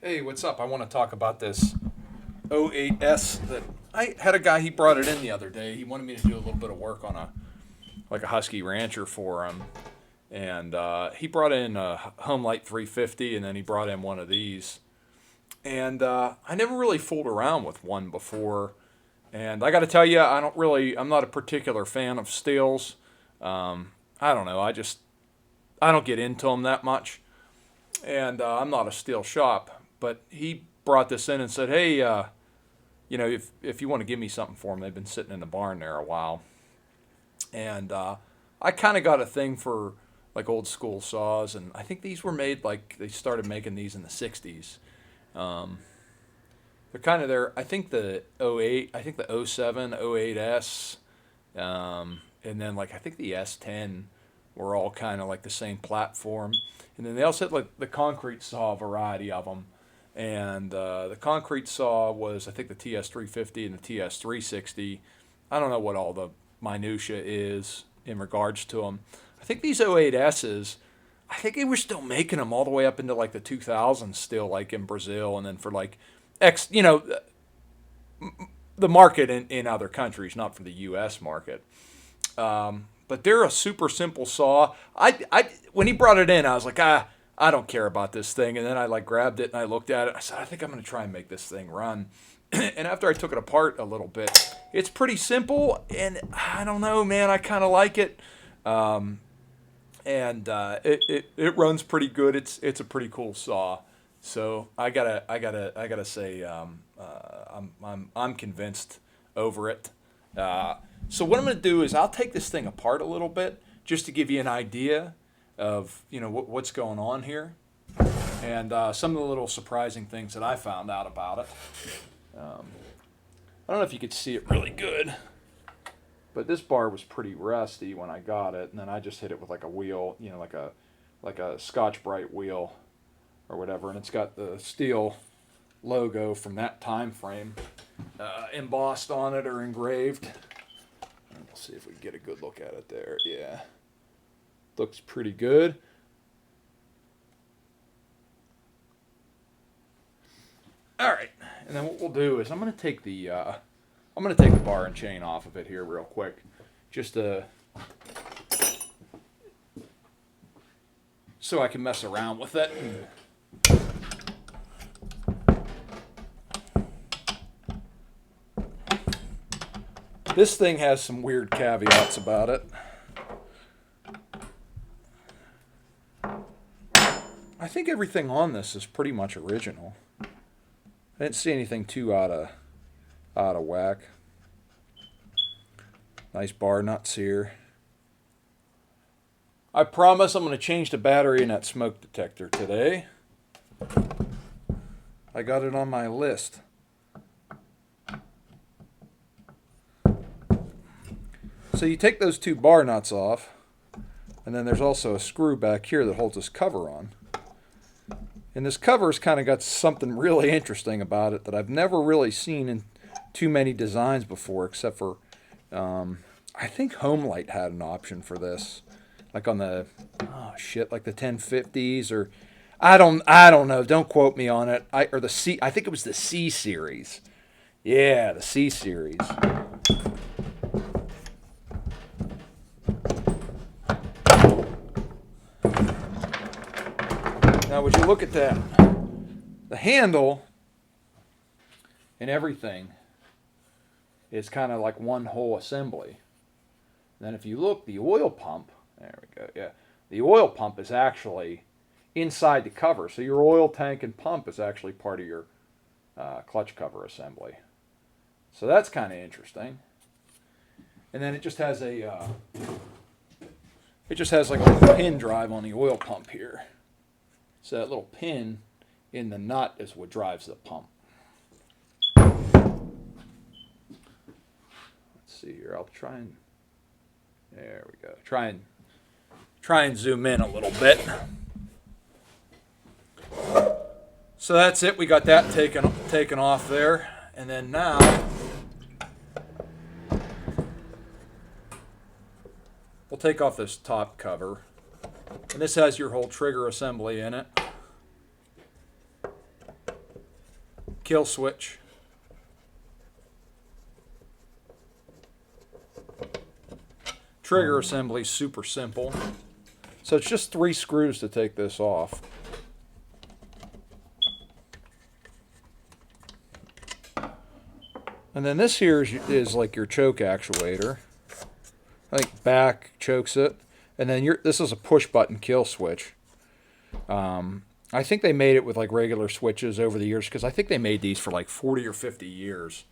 Hey, what's up? I want to talk about this 08S that I had a guy, he brought it in the other day. He wanted me to do a little bit of work on a Husky Rancher for him. And he brought in a Home Light 350 and then he brought in one of these. And I never really fooled around with one before. And I got to tell you, I'm not a particular fan of Stihls. I don't know. I don't get into them that much. And I'm not a Stihl shop, but he brought this in and said, "Hey, if you want to give me something for them, they've been sitting in the barn there a while." And I kind of got a thing for like old school saws, and I think these were made like they started making these in the '60s. Um, they're kind of there. I think the '08, I think the '07, '08S, and then like I think the S10 were all kind of like the same platform. And then they also had like the concrete saw variety of them. And the concrete saw was I think the TS350 and the TS360. I don't know what all the minutia is in regards to them. I think these '08Ss, I think they were still making them all the way up into like the 2000s still, like in Brazil, and then for like the market in other countries, not for the U.S. market. But they're a super simple saw. When he brought it in, I was like, I don't care about this thing. And then I like grabbed it and I looked at it. I said, I think I'm going to try and make this thing run. And after I took it apart a little bit, it's pretty simple. And I don't know, man, I kind of like it. And it runs pretty good. It's a pretty cool saw. So I gotta say, I'm convinced over it. So what I'm going to do is I'll take this thing apart a little bit just to give you an idea of what's going on here and some of the little surprising things that I found out about it. I don't know if you could see it really good, but this bar was pretty rusty when I got it, and then I just hit it with like a wheel, like a Scotch-Brite wheel or whatever, and it's got the Stihl logo from that time frame embossed on it or engraved. We'll see if we can get a good look at it there. Yeah. Looks pretty good. All right. And then what we'll do is I'm going to take the bar and chain off of it here real quick. Just so I can mess around with it. This thing has some weird caveats about it. I think everything on this is pretty much original. I didn't see anything too out of whack. Nice bar nuts here. I promise I'm going to change the battery in that smoke detector today. I got it on my list. So you take those two bar nuts off, and then there's also a screw back here that holds this cover on. And this cover's kind of got something really interesting about it that I've never really seen in too many designs before, except for I think Home Light had an option for this, like on the like the 1050s or I don't know. Don't quote me on it. I think it was the C series. Yeah, the C series. Now, would you look at that? The handle and everything is kind of like one whole assembly. Then if you look, the oil pump, there we go, yeah. The oil pump is actually inside the cover. So your oil tank and pump is actually part of your clutch cover assembly. So that's kind of interesting. And then it just has like a little pin drive on the oil pump here. So that little pin in the nut is what drives the pump. Let's see here. I'll try and there we go. Try and zoom in a little bit. So that's it. We got that taken off there, and then now we'll take off this top cover. And this has your whole trigger assembly in it. kill switch. Trigger assembly is super simple. So it's just 3 screws to take this off. And then this here is like your choke actuator. Like back chokes it. And then this is a push button kill switch. I think they made it with like regular switches over the years because I think they made these for like 40 or 50 years.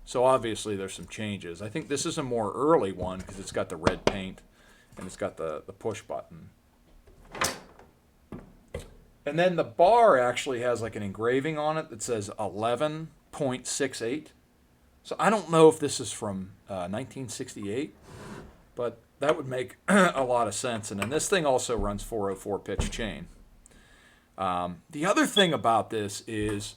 So obviously there's some changes. I think this is a more early one because it's got the red paint and it's got the push button. And then the bar actually has like an engraving on it that says 11.68. So I don't know if this is from 1968, but that would make a lot of sense. And then this thing also runs 404 pitch chain. The other thing about this is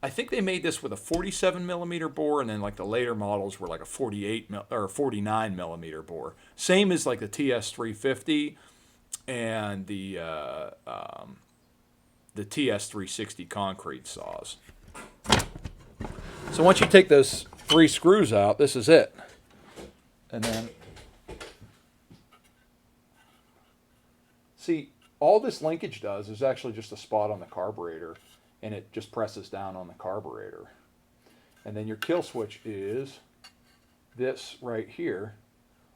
I think they made this with a 47 millimeter bore, and then like the later models were like a 49 millimeter bore. Same as like the TS350 and the TS360 concrete saws. So once you take those 3 screws out, this is it. And then, see, all this linkage does is actually just a spot on the carburetor, and it just presses down on the carburetor. And then your kill switch is this right here.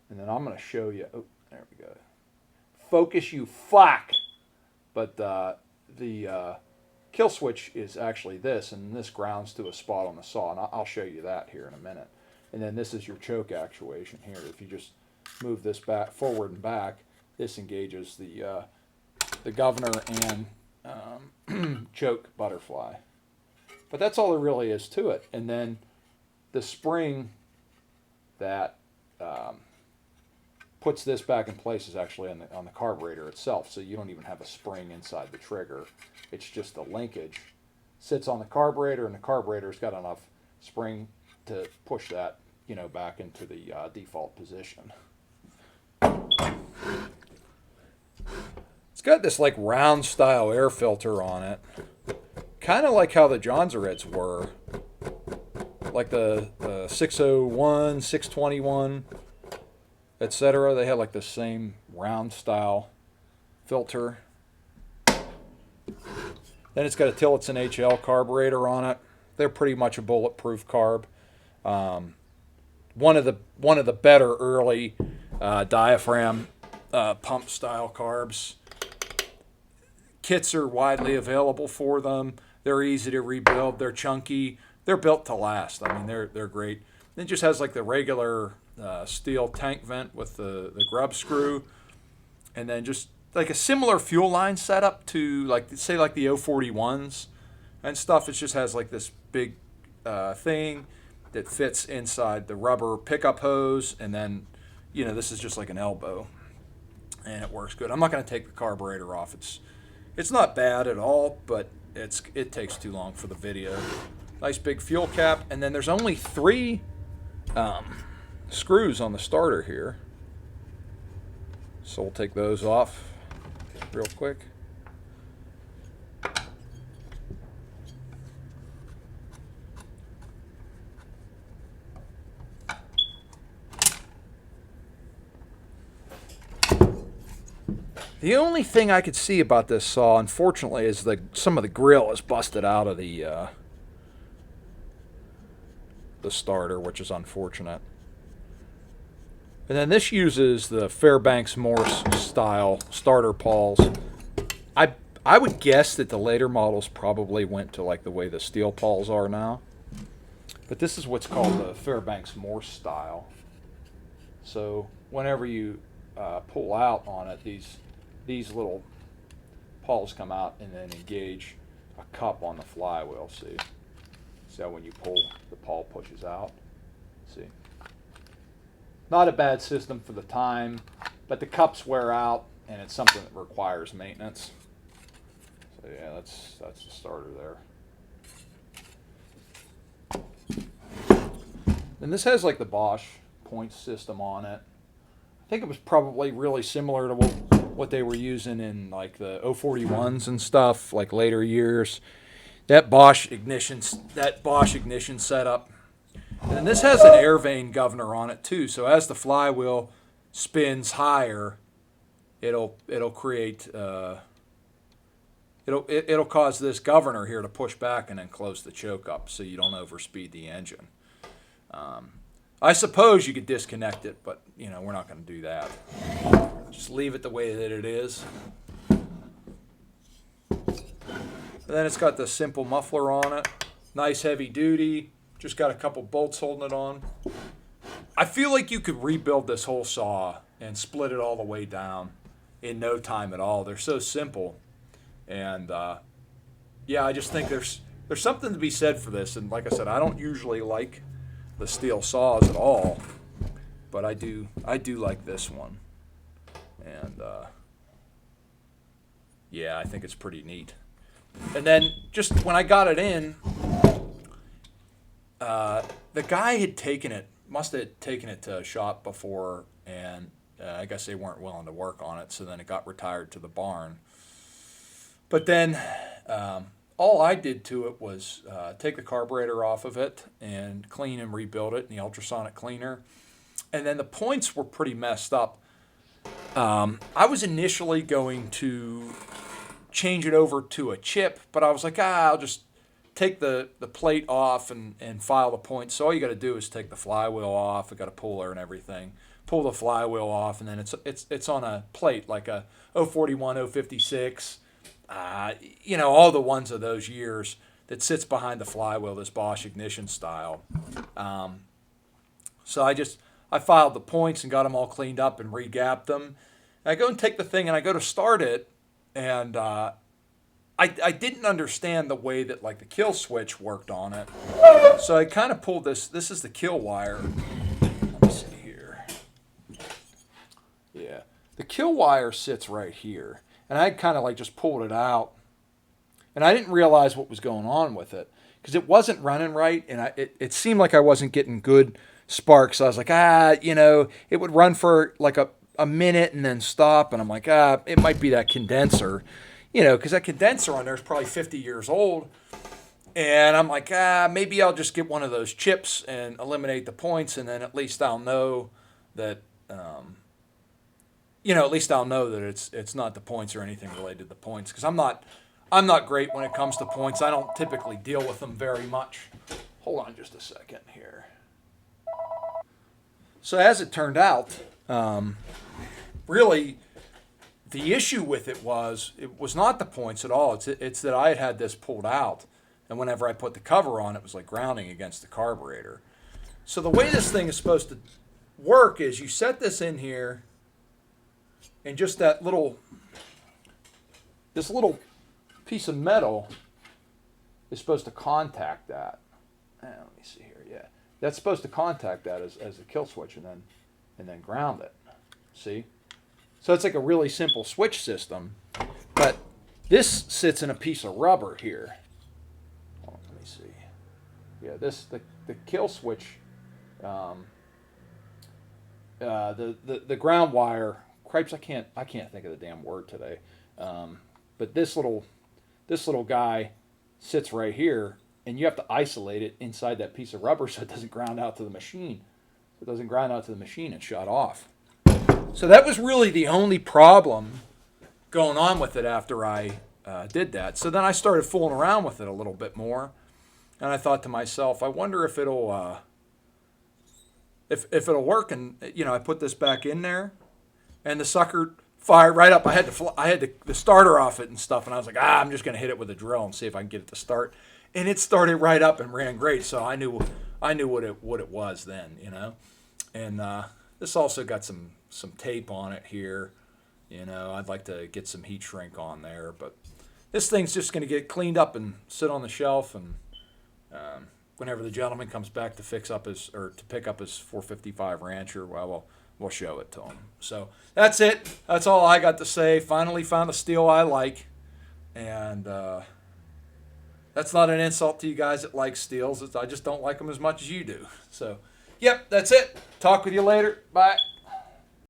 And then I'm going to show you. Oh, there we go. Focus, you fuck. But the kill switch is actually this, and this grounds to a spot on the saw. And I'll show you that here in a minute. And then this is your choke actuation here. If you just move this back, forward and back, this engages the governor and choke butterfly. But that's all there really is to it. And then the spring that puts this back in place is actually on the carburetor itself. So you don't even have a spring inside the trigger. It's just the linkage. Sits on the carburetor, and the carburetor's got enough spring to push that, you know, back into the default position. It's got this like round style air filter on it, kind of like how the Johnson's were, like the 601, 621, etc. They had like the same round style filter. Then it's got a Tillotson HL carburetor on it. They're pretty much a bulletproof carb. One of the better early diaphragm pump style carbs. Kits are widely available for them. They're easy to rebuild. They're chunky. They're built to last. I mean, they're great. It just has like the regular Stihl tank vent with the grub screw, and then just like a similar fuel line setup to like say like the 041s and stuff. It just has like this big thing that fits inside the rubber pickup hose, and then this is just like an elbow, and it works good. I'm not going to take the carburetor off. It's not bad at all, but it takes too long for the video. Nice big fuel cap, and then there's only 3 screws on the starter here. So we'll take those off real quick. The only thing I could see about this saw, unfortunately, is some of the grill is busted out of the starter, which is unfortunate. And then this uses the Fairbanks Morse style starter pawls. I would guess that the later models probably went to like the way the steel pawls are now. But this is what's called the Fairbanks Morse style. So whenever you pull out on it, these little pawls come out and then engage a cup on the flywheel. See how when you pull, the pawl pushes out. See, not a bad system for the time, but the cups wear out, and it's something that requires maintenance. So yeah, that's the starter there. And this has like the Bosch point system on it. I think it was probably really similar to what they were using in like the 041s and stuff, like later years. that Bosch ignition setup. And this has an air vane governor on it too. So as the flywheel spins higher, it'll create it'll cause this governor here to push back and then close the choke up so you don't overspeed the engine. I suppose you could disconnect it, but we're not going to do that. Just leave it the way that it is. And then it's got the simple muffler on it. Nice heavy duty. Just got a couple bolts holding it on. I feel like you could rebuild this whole saw and split it all the way down in no time at all. They're so simple. And yeah, I just think there's something to be said for this. And like I said, I don't usually like the Stihl saws at all, but I do like this one. And yeah, I think it's pretty neat. And then just when I got it in, the guy must have taken it to a shop before, and I guess they weren't willing to work on it, so then it got retired to the barn. But then all I did to it was take the carburetor off of it and clean and rebuild it in the ultrasonic cleaner. And then the points were pretty messed up. I was initially going to change it over to a chip, but I was like, I'll just take the plate off and file the points. So all you got to do is take the flywheel off. I got a puller and everything. Pull the flywheel off, and then it's on a plate like a 041, 056. All the ones of those years that sits behind the flywheel, this Bosch ignition style. So I filed the points and got them all cleaned up and re-gapped them. And I go and take the thing and I go to start it, and I didn't understand the way that like the kill switch worked on it. So I kind of pulled this. This is the kill wire. Let me see here. Yeah, the kill wire sits right here. And I kind of like just pulled it out, and I didn't realize what was going on with it because it wasn't running right, and it seemed like I wasn't getting good sparks. So I was like, it would run for like a minute and then stop, and I'm like, it might be that condenser, because that condenser on there is probably 50 years old, and I'm like, maybe I'll just get one of those chips and eliminate the points, and then at least I'll know that. At least I'll know that it's not the points or anything related to the points, because I'm not great when it comes to points. I don't typically deal with them very much. Hold on just a second here. So as it turned out, really the issue with it was not the points at all. It's that I had this pulled out, and whenever I put the cover on, it was like grounding against the carburetor. So the way this thing is supposed to work is you set this in here, and just this little piece of metal is supposed to contact that. Let me see here. Yeah, that's supposed to contact that as a kill switch, and then ground it. See, so it's like a really simple switch system, but this sits in a piece of rubber here. Let me see. Yeah, the kill switch. The ground wire. Cripes, I can't think of the damn word today. But this little guy sits right here, and you have to isolate it inside that piece of rubber so it doesn't ground out to the machine. So it doesn't ground out to the machine and shut off. So that was really the only problem going on with it after I did that. So then I started fooling around with it a little bit more, and I thought to myself, I wonder if it'll if it'll work. And I put this back in there. And the sucker fired right up. I had the starter off it and stuff, and I was like, I'm just going to hit it with a drill and see if I can get it to start. And it started right up and ran great. So I knew what it was then, And this also got some tape on it here. I'd like to get some heat shrink on there, but this thing's just going to get cleaned up and sit on the shelf. And whenever the gentleman comes back to pick up his 455 Rancher, we'll show it to him. So that's it. That's all I got to say. Finally found a Stihl I like. And that's not an insult to you guys that like Stihls. I just don't like them as much as you do. So, yep, that's it. Talk with you later. Bye.